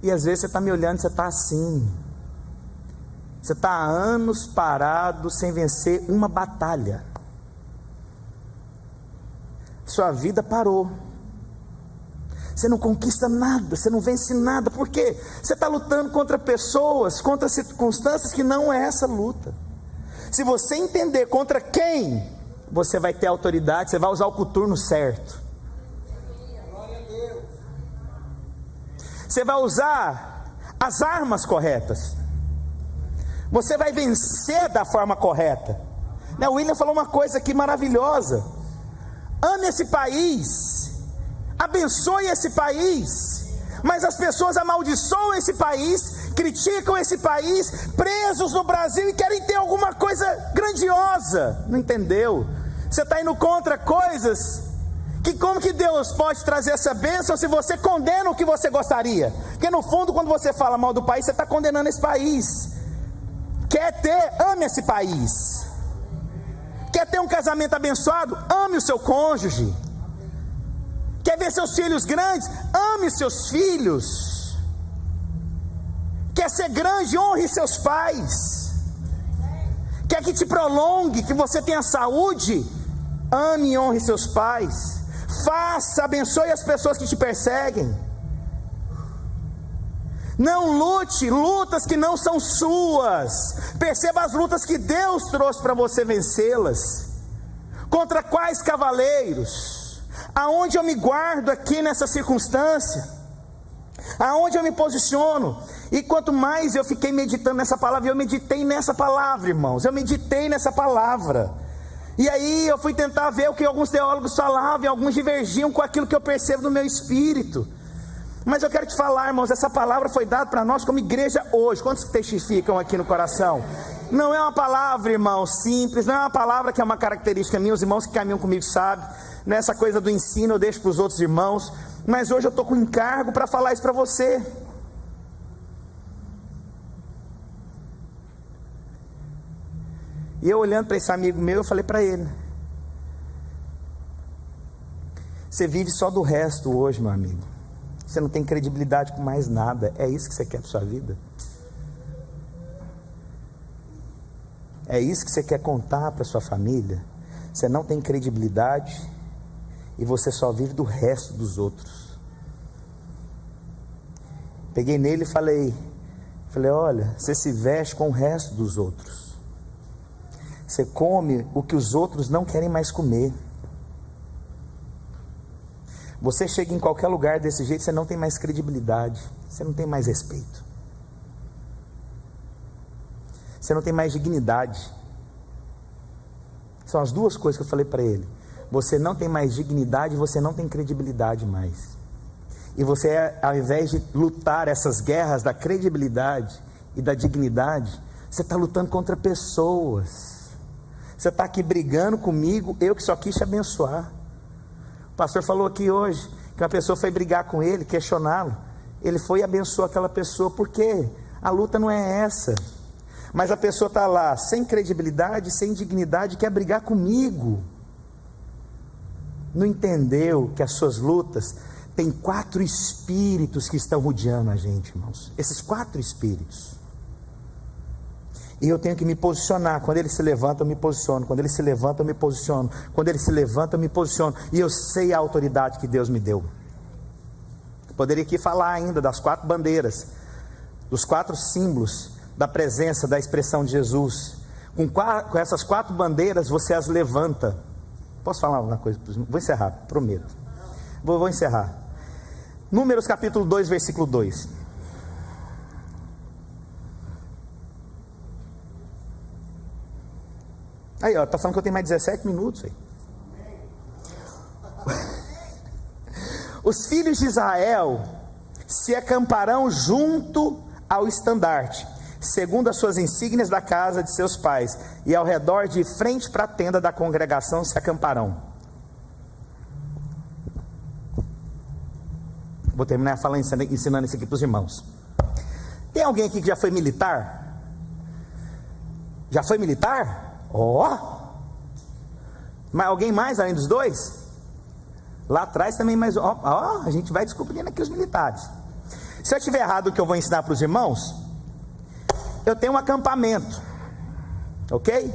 E às vezes você está me olhando, você está assim, você está há anos parado, sem vencer uma batalha. Sua vida parou. Você não conquista nada, você não vence nada. Por quê? Você está lutando contra pessoas, contra circunstâncias que não é essa luta. Se você entender contra quem você vai ter autoridade, você vai usar o coturno certo. Você vai usar as armas corretas. Você vai vencer da forma correta. O William falou uma coisa aqui maravilhosa: ame esse país, abençoe esse país, mas as pessoas amaldiçoam esse país, criticam esse país, presos no Brasil, e querem ter alguma coisa grandiosa. Não entendeu? Você está indo contra coisas que, como que Deus pode trazer essa bênção se você condena o que você gostaria? Porque no fundo, quando você fala mal do país, você está condenando esse país. Ame esse país. Quer ter um casamento abençoado? Ame o seu cônjuge. Quer ver seus filhos grandes? Ame seus filhos. Quer ser grande? Honre seus pais. Quer que te prolongue, que você tenha saúde? Ame e honre seus pais. Abençoe as pessoas que te perseguem. Não lute lutas que não são suas. Perceba as lutas que Deus trouxe para você vencê-las. Contra quais cavaleiros? Aonde eu me guardo aqui nessa circunstância? Aonde eu me posiciono? E quanto mais eu fiquei meditando nessa palavra, eu meditei nessa palavra, irmãos. Eu meditei nessa palavra. E aí eu fui tentar ver o que alguns teólogos falavam, e alguns divergiam com aquilo que eu percebo no meu espírito. Mas eu quero te falar, irmãos, essa palavra foi dada para nós como igreja hoje. Quantos testificam aqui no coração? Não é uma palavra, irmãos, simples. Não é uma palavra que é uma característica minha. Os irmãos que caminham comigo sabem. Nessa coisa do ensino eu deixo para os outros irmãos. Mas hoje eu estou com encargo para falar isso para você. E eu olhando para esse amigo meu, eu falei para ele: você vive só do resto hoje, meu amigo. Você não tem credibilidade com mais nada. É isso que você quer para sua vida? É isso que você quer contar para sua família? Você não tem credibilidade e você só vive do resto dos outros. Peguei nele e falei: olha, você se veste com o resto dos outros. Você come o que os outros não querem mais comer. Você chega em qualquer lugar desse jeito, você não tem mais credibilidade, você não tem mais respeito, você não tem mais dignidade. São as duas coisas que eu falei para ele. Você não tem mais dignidade, você não tem credibilidade mais. E você, ao invés de lutar essas guerras da credibilidade e da dignidade, você está lutando contra pessoas. Você está aqui brigando comigo, eu que só quis te abençoar. O pastor falou aqui hoje que uma pessoa foi brigar com ele, questioná-lo. Ele foi e abençoou aquela pessoa. Por quê? A luta não é essa. Mas a pessoa está lá sem credibilidade, sem dignidade, quer brigar comigo. Não entendeu que as suas lutas têm 4 espíritos que estão rodeando a gente, irmãos. Esses 4 espíritos. E eu tenho que me posicionar. Quando ele se levanta, eu me posiciono. Quando ele se levanta, eu me posiciono. Quando ele se levanta, eu me posiciono. E eu sei a autoridade que Deus me deu. Eu poderia aqui falar ainda das 4 bandeiras, dos 4 símbolos da presença, da expressão de Jesus. Com essas 4 bandeiras, você as levanta. Posso falar uma coisa? Vou encerrar, prometo. Vou encerrar. Números capítulo 2, versículo 2. Aí, ó, tá falando que eu tenho mais 17 minutos aí. Os filhos de Israel se acamparão junto ao estandarte, segundo as suas insígnias da casa de seus pais, e ao redor de frente para a tenda da congregação se acamparão. Vou terminar falando, ensinando isso aqui para os irmãos. Tem alguém aqui que já foi militar? Já foi militar? Mas alguém mais além dos 2? Lá atrás também, mas a gente vai descobrindo aqui os militares. Se eu estiver errado o que eu vou ensinar para os irmãos, eu tenho um acampamento, ok?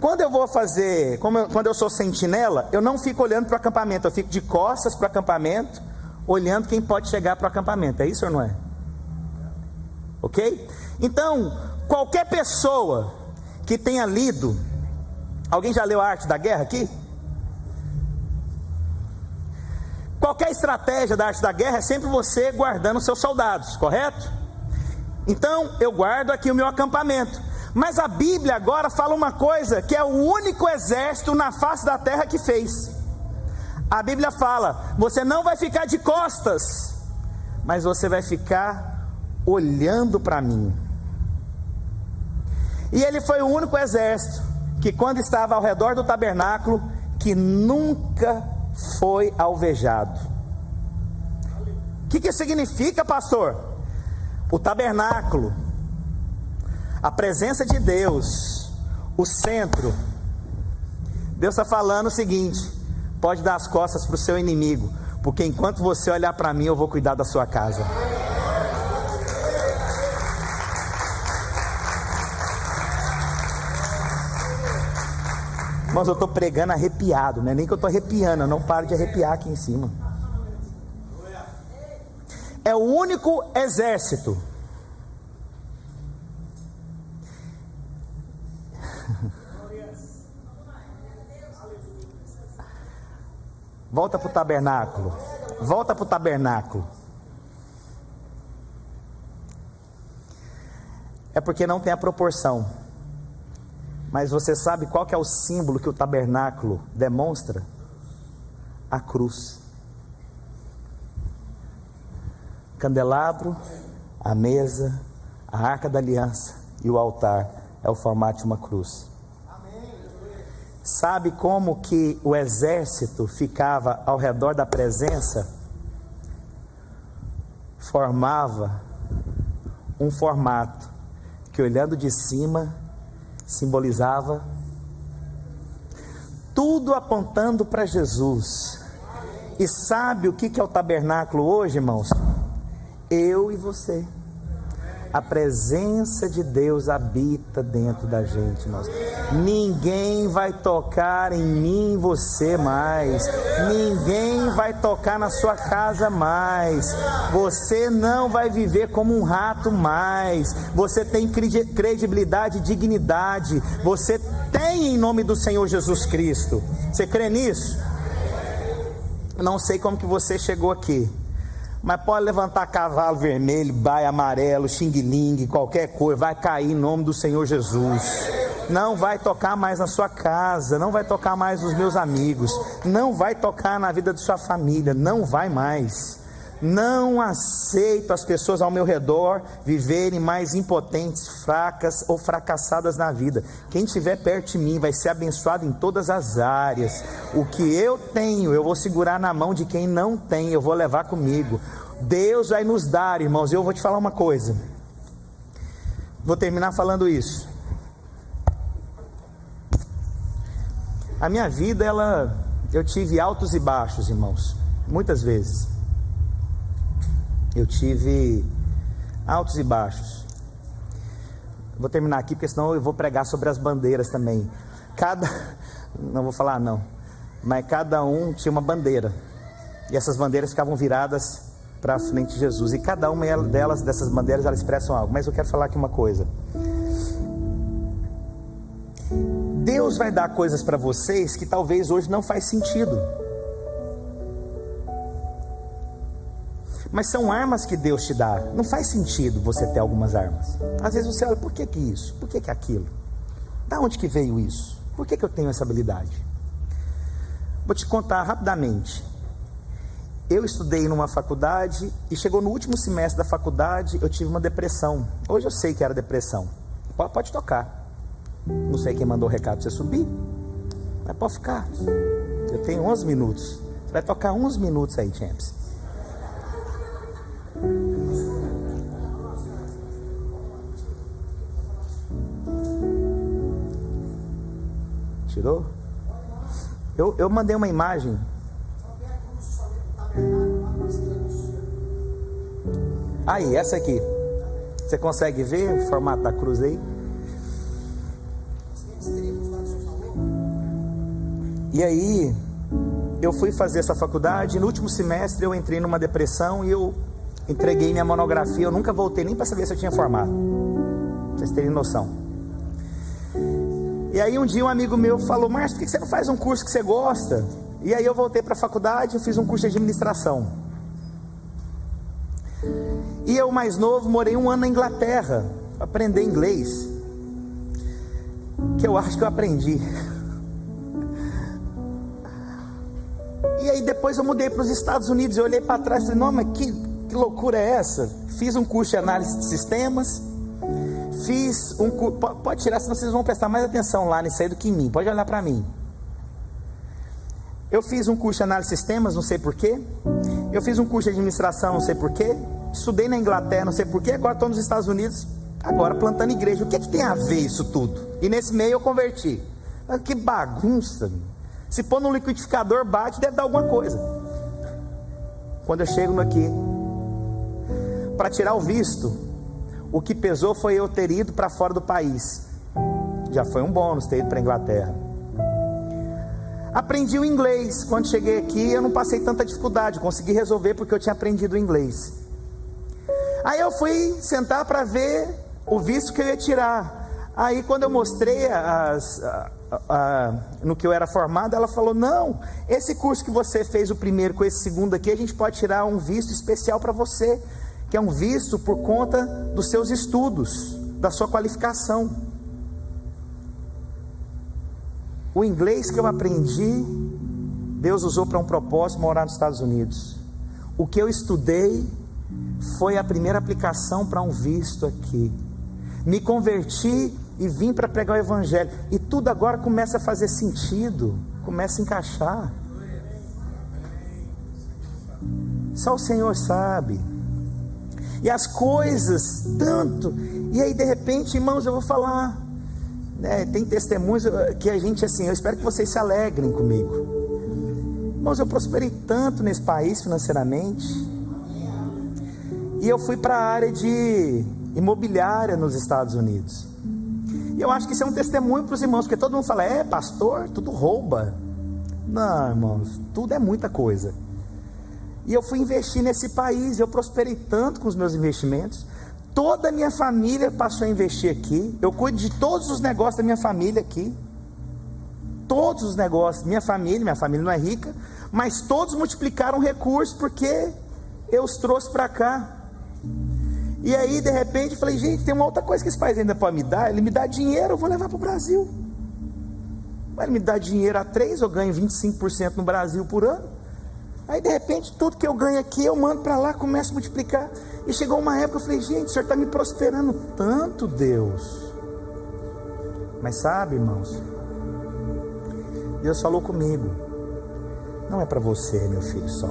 Quando eu vou fazer, quando eu sou sentinela, eu não fico olhando para o acampamento, eu fico de costas para o acampamento, olhando quem pode chegar para o acampamento. É isso ou não é? Ok? Então, qualquer pessoa que tenha lido, alguém já leu A Arte da Guerra aqui? Qualquer estratégia da arte da guerra é sempre você guardando seus soldados, correto? Então eu guardo aqui o meu acampamento. Mas a Bíblia agora fala uma coisa que é o único exército na face da terra que fez. A Bíblia fala: você não vai ficar de costas, mas você vai ficar olhando para mim. E ele foi o único exército que, quando estava ao redor do tabernáculo, que nunca foi alvejado. O que isso significa, pastor? O tabernáculo, a presença de Deus, o centro. Deus está falando o seguinte: pode dar as costas para o seu inimigo, porque enquanto você olhar para mim, eu vou cuidar da sua casa. Mas eu estou pregando arrepiado, não é nem que eu estou arrepiando, eu não paro de arrepiar aqui em cima. É o único exército volta para o tabernáculo, volta para o tabernáculo. É porque não tem a proporção. Mas você sabe qual que é o símbolo que o tabernáculo demonstra? A cruz. Candelabro, a mesa, a arca da aliança e o altar é o formato de uma cruz. Sabe como que o exército ficava ao redor da presença? Formava um formato que, olhando de cima, simbolizava tudo apontando para Jesus. E sabe o que é o tabernáculo hoje, irmãos? Eu e você. A presença de Deus habita dentro da gente. Ninguém vai tocar em mim e você mais. Ninguém vai tocar na sua casa mais. Você não vai viver como um rato mais. Você tem credibilidade e dignidade. Você tem em nome do Senhor Jesus Cristo. Você crê nisso? Não sei como que você chegou aqui, mas pode levantar cavalo vermelho, baia amarelo, xing-ling, qualquer coisa, vai cair em nome do Senhor Jesus. Não vai tocar mais na sua casa, não vai tocar mais nos meus amigos, não vai tocar na vida de sua família, não vai mais. Não aceito as pessoas ao meu redor viverem mais impotentes, fracas ou fracassadas na vida. Quem estiver perto de mim vai ser abençoado em todas as áreas. O que eu tenho, eu vou segurar na mão de quem não tem, eu vou levar comigo. Deus vai nos dar, irmãos. Eu vou te falar uma coisa, vou terminar falando isso. A minha vida, eu tive altos e baixos, irmãos, muitas vezes. Eu tive altos e baixos. Vou terminar aqui, porque senão eu vou pregar sobre as bandeiras também. Não vou falar não, mas cada um tinha uma bandeira, e essas bandeiras ficavam viradas para frente de Jesus, e cada uma dessas bandeiras, elas expressam algo. Mas eu quero falar aqui uma coisa. Deus vai dar coisas para vocês que talvez hoje não faz sentido, mas são armas que Deus te dá. Não faz sentido você ter algumas armas. Às vezes você olha: por que isso? Por que aquilo? Da onde que veio isso? Por que eu tenho essa habilidade? Vou te contar rapidamente. Eu estudei numa faculdade e chegou no último semestre da faculdade, eu tive uma depressão. Hoje eu sei que era depressão. Pode tocar. Não sei quem mandou o recado para você subir, mas pode ficar. Eu tenho 11 minutos. Você vai tocar uns minutos aí, Champs. Tirou? Eu mandei uma imagem. Aí, essa aqui. Você consegue ver o formato da cruz aí? E aí, eu fui fazer essa faculdade. No último semestre eu entrei numa depressão e eu entreguei minha monografia. Eu nunca voltei nem para saber se eu tinha formado, pra vocês terem noção. E aí um dia um amigo meu falou: Márcio, por que você não faz um curso que você gosta? E aí eu voltei para a faculdade, eu fiz um curso de administração. E eu, mais novo, morei 1 ano na Inglaterra, aprender inglês, que eu acho que eu aprendi. E aí depois eu mudei para os Estados Unidos, eu olhei para trás e falei: não, mas que loucura é essa? Fiz um curso de análise de sistemas, fiz um curso, pode tirar, senão vocês vão prestar mais atenção lá nisso aí do que em mim, pode olhar para mim. Eu fiz um curso de análise de sistemas, não sei porquê. Eu fiz um curso de administração, não sei porquê. Estudei na Inglaterra, não sei porquê. Agora estou nos Estados Unidos, agora plantando igreja. O que tem a ver isso tudo? E nesse meio eu converti. Mas que bagunça. Se pôr no liquidificador, bate, deve dar alguma coisa. Quando eu chego aqui, para tirar o visto, o que pesou foi eu ter ido para fora do país. Já foi um bônus ter ido para a Inglaterra. Aprendi o inglês. Quando cheguei aqui, eu não passei tanta dificuldade, consegui resolver porque eu tinha aprendido o inglês. Aí eu fui sentar para ver o visto que eu ia tirar. Aí quando eu mostrei no que eu era formado, ela falou: não, esse curso que você fez o primeiro com esse segundo aqui, a gente pode tirar um visto especial para você, que é um visto por conta dos seus estudos, da sua qualificação. O inglês que eu aprendi, Deus usou para um propósito, morar nos Estados Unidos. O que eu estudei foi a primeira aplicação para um visto aqui. Me converti e vim para pregar o Evangelho. E tudo agora começa a fazer sentido, começa a encaixar. Só o Senhor sabe. E as coisas, tanto. E aí de repente, irmãos, eu vou falar. Tem testemunhos que a gente, assim, eu espero que vocês se alegrem comigo. Irmãos, eu prosperei tanto nesse país financeiramente. E eu fui para a área de imobiliária nos Estados Unidos. E eu acho que isso é um testemunho para os irmãos, porque todo mundo fala: pastor, tudo rouba. Não, irmãos, tudo é muita coisa. E eu fui investir nesse país, eu prosperei tanto com os meus investimentos. Toda a minha família passou a investir aqui. Eu cuido de todos os negócios da minha família aqui. Todos os negócios, minha família não é rica, mas todos multiplicaram recursos porque eu os trouxe para cá. E aí de repente eu falei: gente, tem uma outra coisa que esse país ainda pode me dar. Ele me dá dinheiro, eu vou levar para o Brasil. Mas ele me dá dinheiro a 3, eu ganho 25% no Brasil por ano. Aí de repente tudo que eu ganho aqui eu mando para lá, começo a multiplicar. E chegou uma época eu falei: gente, o Senhor está me prosperando tanto, Deus. Mas sabe, irmãos, Deus falou comigo: não é para você, meu filho, só.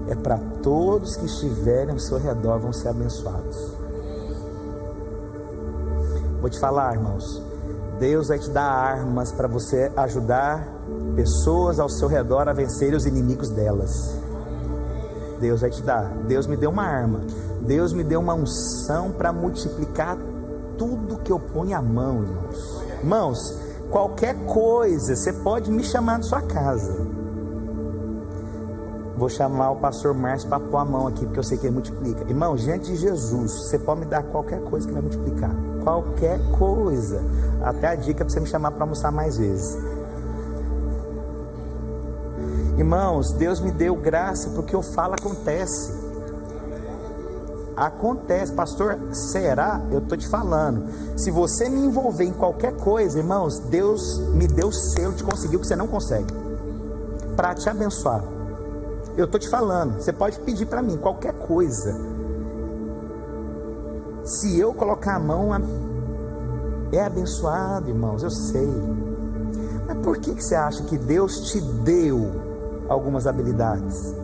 É para todos que estiverem ao seu redor, vão ser abençoados. Vou te falar, irmãos, Deus vai te dar armas para você ajudar pessoas ao seu redor a vencerem os inimigos delas. Deus vai te dar. Deus me deu uma arma. Deus me deu uma unção para multiplicar tudo que eu ponho a mão, irmãos. Irmãos, qualquer coisa, você pode me chamar na sua casa. Vou chamar o pastor Márcio para pôr a mão aqui, porque eu sei que ele multiplica. Irmão, diante de Jesus, você pode me dar qualquer coisa que vai multiplicar. Qualquer coisa. Até a dica para você me chamar para almoçar mais vezes. Irmãos, Deus me deu graça, porque eu falo acontece. Acontece, pastor, será? Eu estou te falando. Se você me envolver em qualquer coisa, irmãos, Deus me deu o selo de conseguir o que você não consegue, para te abençoar. Eu estou te falando, você pode pedir para mim qualquer coisa. Se eu colocar a mão, é abençoado, irmãos, eu sei. Mas por que você acha que Deus te deu algumas habilidades?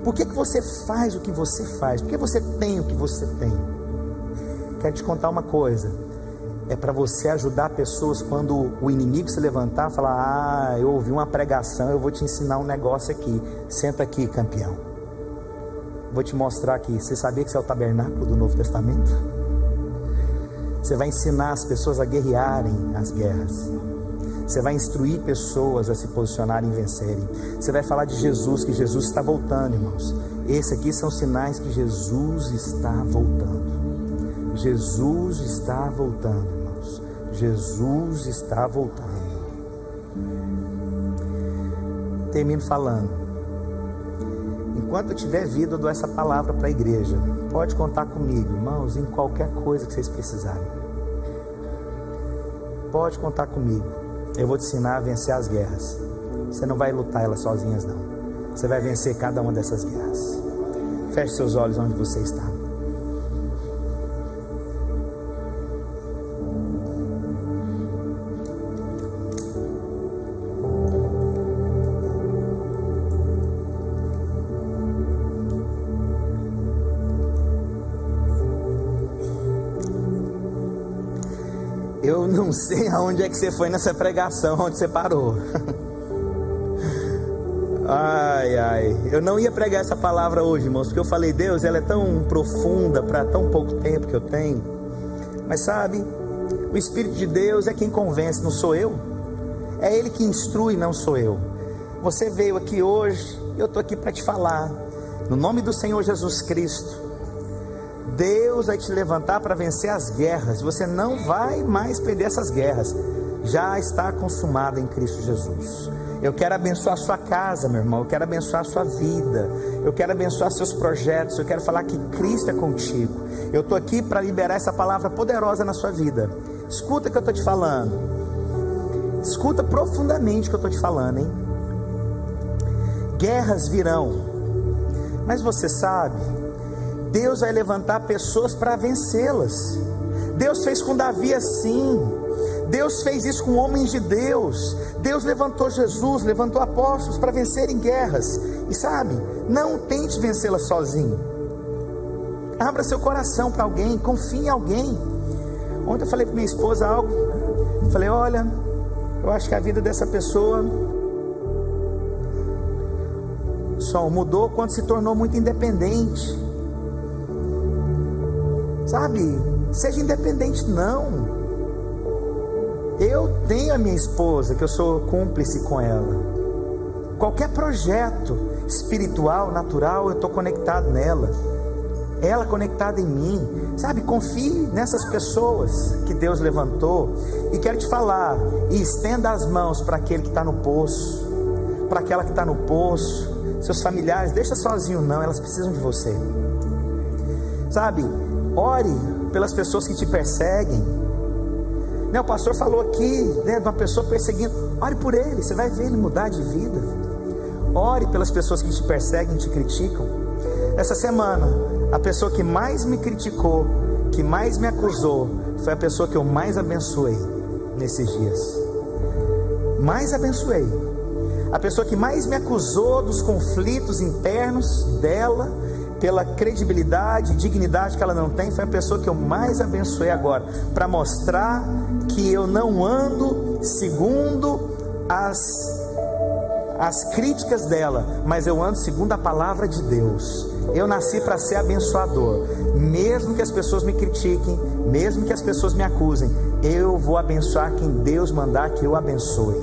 Por que você faz o que você faz? Por que você tem o que você tem? Quero te contar uma coisa. É para você ajudar pessoas quando o inimigo se levantar, falar: eu ouvi uma pregação, eu vou te ensinar um negócio aqui. Senta aqui, campeão. Vou te mostrar aqui. Você sabia que isso é o tabernáculo do Novo Testamento? Você vai ensinar as pessoas a guerrearem as guerras. Você vai instruir pessoas a se posicionarem e vencerem. Você vai falar de Jesus, que Jesus está voltando, irmãos. Esses aqui são sinais que Jesus está voltando. Jesus está voltando, irmãos. Jesus está voltando. Termino falando. Enquanto eu tiver vida, eu dou essa palavra para a igreja. Pode contar comigo, irmãos, em qualquer coisa que vocês precisarem. Pode contar comigo. Eu vou te ensinar a vencer as guerras. Você não vai lutar elas sozinhas, não. Você vai vencer cada uma dessas guerras. Feche seus olhos onde você está. Eu não sei aonde é que você foi nessa pregação, onde você parou. Ai, eu não ia pregar essa palavra hoje, irmãos, porque eu falei, Deus, ela é tão profunda para tão pouco tempo que eu tenho. Mas sabe, o Espírito de Deus é quem convence, não sou eu. É Ele que instrui, não sou eu. Você veio aqui hoje, eu estou aqui para te falar, no nome do Senhor Jesus Cristo. Deus vai te levantar para vencer as guerras. Você não vai mais perder essas guerras. Já está consumada em Cristo Jesus. Eu quero abençoar a sua casa, meu irmão. Eu quero abençoar a sua vida. Eu quero abençoar seus projetos. Eu quero falar que Cristo é contigo. Eu estou aqui para liberar essa palavra poderosa na sua vida. Escuta o que eu estou te falando. Escuta profundamente o que eu estou te falando, hein? Guerras virão. Mas você sabe, Deus vai levantar pessoas para vencê-las. Deus fez com Davi assim. Deus fez isso com homens de Deus. Deus levantou Jesus, levantou apóstolos para vencerem guerras. E sabe, não tente vencê-las sozinho. Abra seu coração para alguém, confie em alguém. Ontem eu falei para minha esposa algo. Eu falei, olha, eu acho que a vida dessa pessoa só mudou quando se tornou muito independente. Sabe, seja independente não. Eu tenho a minha esposa, que eu sou cúmplice com ela. Qualquer projeto espiritual, natural, eu estou conectado nela. Ela conectada em mim. Sabe, confie nessas pessoas que Deus levantou. E quero te falar, e estenda as mãos para aquele que está no poço, para aquela que está no poço. Seus familiares, deixa sozinho não, elas precisam de você. Sabe, ore pelas pessoas que te perseguem. O pastor falou aqui, de uma pessoa perseguindo. Ore por ele, você vai ver ele mudar de vida. Ore pelas pessoas que te perseguem, te criticam. Essa semana, a pessoa que mais me criticou, que mais me acusou, foi a pessoa que eu mais abençoei nesses dias. Mais abençoei. A pessoa que mais me acusou dos conflitos internos dela, pela credibilidade, dignidade que ela não tem, foi a pessoa que eu mais abençoei agora, para mostrar que eu não ando segundo as críticas dela, mas eu ando segundo a palavra de Deus. Eu nasci para ser abençoador. Mesmo que as pessoas me critiquem, mesmo que as pessoas me acusem, eu vou abençoar quem Deus mandar que eu abençoe.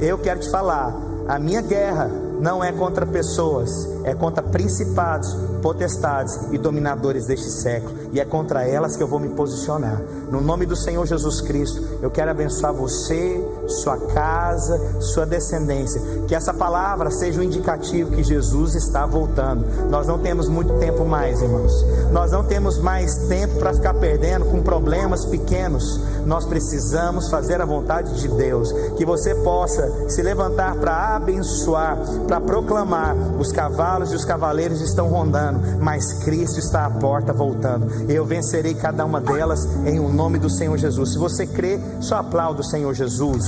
Eu quero te falar, a minha guerra não é contra pessoas, é contra principados, potestades e dominadores deste século, e é contra elas que eu vou me posicionar. No nome do Senhor Jesus Cristo, eu quero abençoar você, sua casa, sua descendência. Que essa palavra seja um indicativo que Jesus está voltando. Nós não temos muito tempo mais, irmãos. Nós não temos mais tempo para ficar perdendo com problemas pequenos. Nós precisamos fazer a vontade de Deus. Que você possa se levantar para abençoar, para proclamar: os cavalos e os cavaleiros estão rondando, mas Cristo está à porta voltando. Eu vencerei cada uma delas em o nome do Senhor Jesus. Se você crê, só aplauda o Senhor Jesus.